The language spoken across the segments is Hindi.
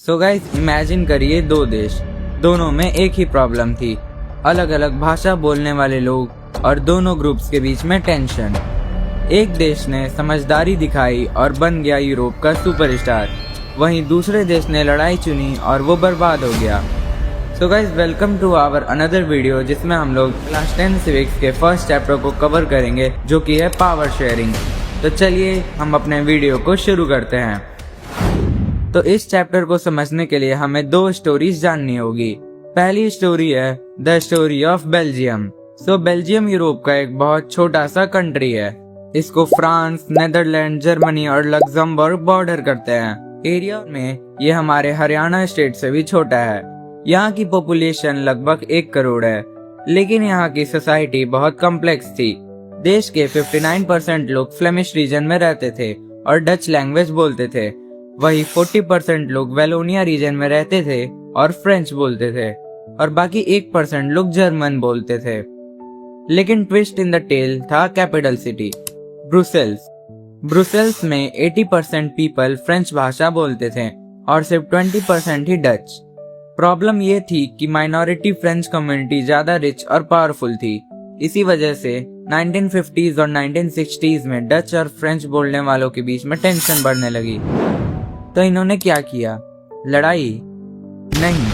सो गाइस इमेजिन करिए दो देश, दोनों में एक ही प्रॉब्लम थी, अलग अलग भाषा बोलने वाले लोग और दोनों ग्रुप्स के बीच में टेंशन। एक देश ने समझदारी दिखाई और बन गया यूरोप का सुपरस्टार, वहीं दूसरे देश ने लड़ाई चुनी और वो बर्बाद हो गया। So guys welcome to our another video, जिसमें हम लोग क्लास 10 सिविक्स के फर्स्ट चैप्टर को कवर करेंगे, जो कि है पावर शेयरिंग। तो चलिए हम अपने वीडियो को शुरू करते हैं। तो इस चैप्टर को समझने के लिए हमें दो स्टोरीज जाननी होगी। पहली स्टोरी है the story of Belgium. So Belgium Europe का एक बहुत छोटा सा कंट्री है। इसको फ्रांस, नेदरलैंड, जर्मनी और लग्जमबर्ग बॉर्डर करते हैं। एरिया में ये हमारे हरियाणा स्टेट से भी छोटा है। यहाँ की पॉपुलेशन लगभग 1 करोड़ है, लेकिन यहाँ की सोसाइटी बहुत कॉम्प्लेक्स थी। देश के 59% लोग फ्लेमिश रीजन में रहते थे और डच लैंग्वेज बोलते थे। वही 40% लोग वेलोनिया रीजन में रहते थे और फ्रेंच बोलते थे, और बाकी 1% लोग जर्मन बोलते थे। लेकिन ट्विस्ट इन द टेल था कैपिटल सिटी ब्रुसेल्स। ब्रुसेल्स में 80% पीपल फ्रेंच भाषा बोलते थे और सिर्फ 20% ही डच। प्रॉब्लम ये थी कि माइनॉरिटी फ्रेंच कम्युनिटी ज्यादा रिच और पावरफुल थी। इसी वजह से 1950s और 1960s में डच और फ्रेंच बोलने वालों के बीच में टेंशन बढ़ने लगी। तो इन्होंने क्या किया? लड़ाई नहीं,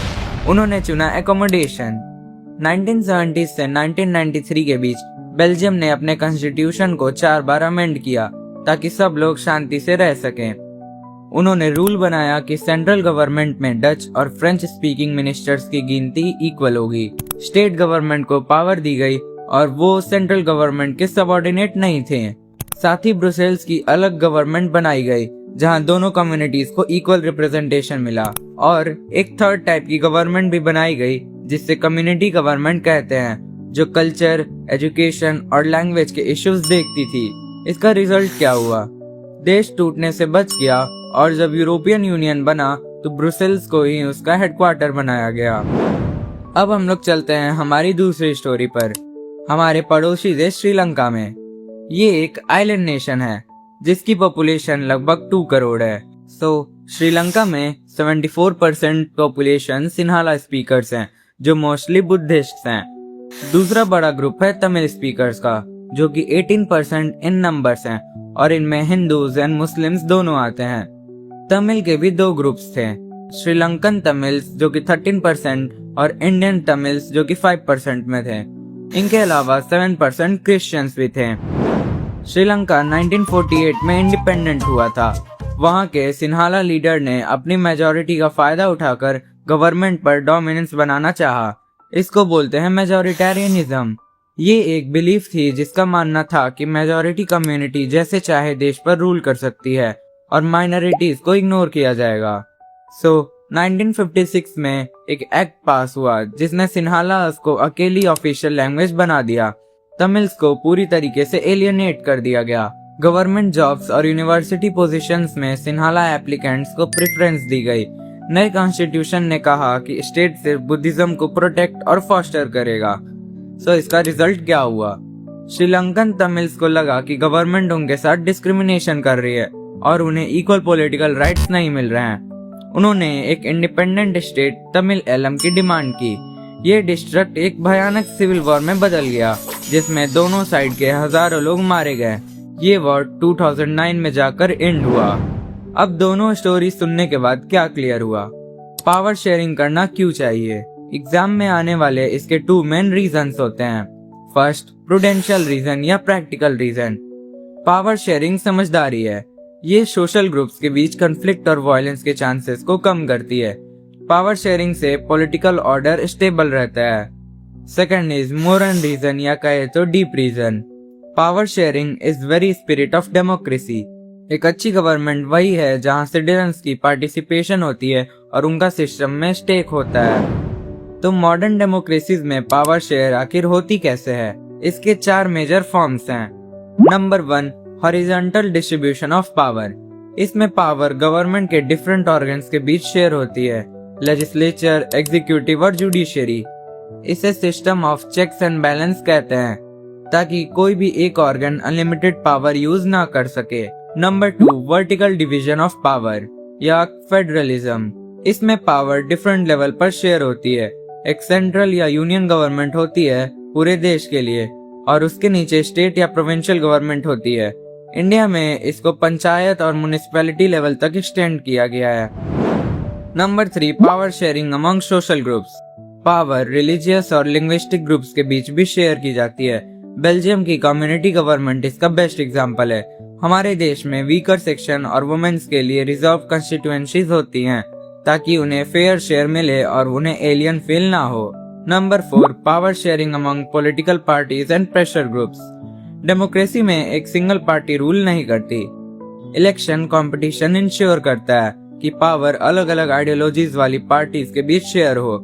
उन्होंने चुना एकोमोडेशन। 1970 से 1993 के बीच बेल्जियम ने अपने कॉन्स्टिट्यूशन को 4 बार अमेंड किया ताकि सब लोग शांति से रह सकें। उन्होंने रूल बनाया कि सेंट्रल गवर्नमेंट में डच और फ्रेंच स्पीकिंग मिनिस्टर्स की गिनती इक्वल होगी। स्टेट गवर्नमेंट को पावर दी गई और वो सेंट्रल गवर्नमेंट के सबऑर्डिनेट नहीं थे। साथ ही ब्रुसेल्स की अलग गवर्नमेंट बनाई गई, जहां दोनों कम्युनिटीज को इक्वल रिप्रेजेंटेशन मिला। और एक थर्ड टाइप की गवर्नमेंट भी बनाई गई, जिससे कम्युनिटी गवर्नमेंट कहते हैं, जो कल्चर, एजुकेशन और लैंग्वेज के इश्यूज देखती थी। इसका रिजल्ट क्या हुआ? देश टूटने से बच गया, और जब यूरोपियन यूनियन बना तो ब्रुसेल्स को ही उसका हेडक्वार्टर बनाया गया। अब हम लोग चलते हैं हमारी दूसरी स्टोरी पर, हमारे पड़ोसी देश श्रीलंका में। ये एक आइलैंड नेशन है जिसकी पॉपुलेशन लगभग 2 करोड़ है। श्रीलंका में 74% पॉपुलेशन सिन्हाला स्पीकर्स हैं, जो मोस्टली बुद्धिस्ट हैं। दूसरा बड़ा ग्रुप है तमिल स्पीकर्स का, जो कि 18% इन नंबर्स हैं, और इनमें हिंदूज एंड मुस्लिम्स दोनों आते हैं। तमिल के भी 2 ग्रुप्स थे, श्रीलंकन तमिल्स जो कि 13% और इंडियन तमिल्स जो कि 5% में थे। इनके अलावा 7% क्रिश्चियंस भी थे। श्रीलंका 1948 में इंडिपेंडेंट हुआ था। वहां के सिन्हाला लीडर ने अपनी मेजॉरिटी का फायदा उठाकर गवर्नमेंट पर डोमिनेंस बनाना चाहा। इसको बोलते हैं मेजॉरिटेरियनिज्म। ये एक बिलीफ थी जिसका मानना था कि मेजॉरिटी कम्युनिटी जैसे चाहे देश पर रूल कर सकती है और माइनॉरिटीज को इग्नोर किया जाएगा। 1956 में एक एक्ट पास हुआ जिसने सिन्हालास को अकेली ऑफिशियल लैंग्वेज बना दिया। तमिल्स को पूरी तरीके से एलियनेट कर दिया गया। गवर्नमेंट जॉब्स और यूनिवर्सिटी पोजीशंस में सिन्हाला एप्लीकेंट्स को प्रेफरेंस दी गई। नए कॉन्स्टिट्यूशन ने कहा कि स्टेट सिर्फ बुद्धिज्म को प्रोटेक्ट और फॉस्टर करेगा। इसका रिजल्ट क्या हुआ? श्रीलंकन तमिल्स को लगा कि गवर्नमेंट उनके साथ डिस्क्रिमिनेशन कर रही है और उन्हें इक्वल पॉलिटिकल राइट्स नहीं मिल रहे हैं। उन्होंने एक इंडिपेंडेंट स्टेट तमिल एलम की डिमांड की। ये डिस्ट्रिक्ट एक भयानक सिविल वॉर में बदल गया, जिसमें दोनों साइड के हजारों लोग मारे गए। ये वॉर 2009 में जाकर एंड हुआ। अब दोनों स्टोरी सुनने के बाद क्या क्लियर हुआ? पावर शेयरिंग करना क्यों चाहिए? एग्जाम में आने वाले इसके 2 मेन रीजंस होते हैं। फर्स्ट, प्रूडेंशियल रीजन या प्रैक्टिकल रीजन। पावर शेयरिंग समझदारी है। ये सोशल ग्रुप्स के बीच कॉन्फ्लिक्ट और वायलेंस के चांसेस को कम करती है। पावर शेयरिंग से पॉलिटिकल ऑर्डर स्टेबल रहता है। सेकंड इज मोरल रीजन या कहे तो deep reason. Power sharing is very spirit of democracy. एक अच्छी गवर्नमेंट वही है जहां सिटीजन्स की पार्टिसिपेशन होती है और उनका सिस्टम में स्टेक होता है। तो मॉडर्न डेमोक्रेसीज में पावर शेयर आखिर होती कैसे है? इसके 4 मेजर फॉर्म्स हैं। Number 1, horizontal distribution of power. इसमें पावर गवर्नमेंट के डिफरेंट ऑर्गन्स के बीच शेयर होती है, लेजिस्लेचर, एग्जीक्यूटिव और जुडिशरी। इसे system of checks and balance कहते हैं, ताकि कोई भी एक ऑर्गन अनलिमिटेड पावर यूज ना कर सके। Number 2, vertical division of power या फेडरलिज्म। इसमें पावर डिफरेंट लेवल पर शेयर होती है। एक सेंट्रल या यूनियन गवर्नमेंट होती है पूरे देश के लिए और उसके नीचे स्टेट या प्रोविंशियल गवर्नमेंट होती है। इंडिया में इसको पंचायत और म्युनिसिपैलिटी लेवल तक एक्सटेंड किया गया है। Number 3, power sharing among social groups. Power religious और लिंग्विस्टिक ग्रुप्स के बीच भी शेयर की जाती है। बेल्जियम की कम्युनिटी गवर्नमेंट इसका बेस्ट एग्जांपल है। हमारे देश में वीकर सेक्शन और वुमेन्स के लिए रिजर्व कंस्टिट्यूएंसीज होती हैं ताकि उन्हें फेयर शेयर मिले और उन्हें एलियन फील ना हो। Number 4, power sharing among political parties and pressure groups. Democracy में एक सिंगल पार्टी रूल नहीं करती। इलेक्शन कंपटीशन इंश्योर करता है कि पावर अलग अलग आइडियोलॉजीज वाली पार्टीज के बीच शेयर हो।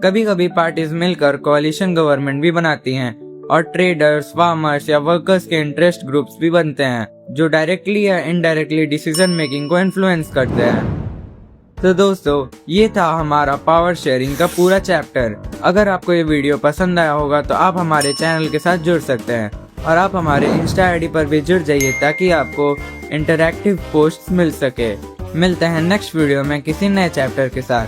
कभी कभी पार्टीज मिलकर कोalition गवर्नमेंट भी बनाती हैं और ट्रेडर्स, फार्मर्स या वर्कर्स के इंटरेस्ट ग्रुप्स भी बनते हैं जो डायरेक्टली या इनडायरेक्टली डिसीजन मेकिंग को इन्फ्लुएंस करते हैं। तो दोस्तों, ये था हमारा पावर शेयरिंग का पूरा चैप्टर। अगर आपको ये वीडियो पसंद आया होगा तो आप हमारे चैनल के साथ जुड़ सकते हैं और आप हमारे इंस्टा आईडी पर भी जुड़ जाइए ताकि आपको इंटरैक्टिव पोस्ट्स मिल सके। मिलते हैं नेक्स्ट वीडियो में किसी नए चैप्टर के साथ।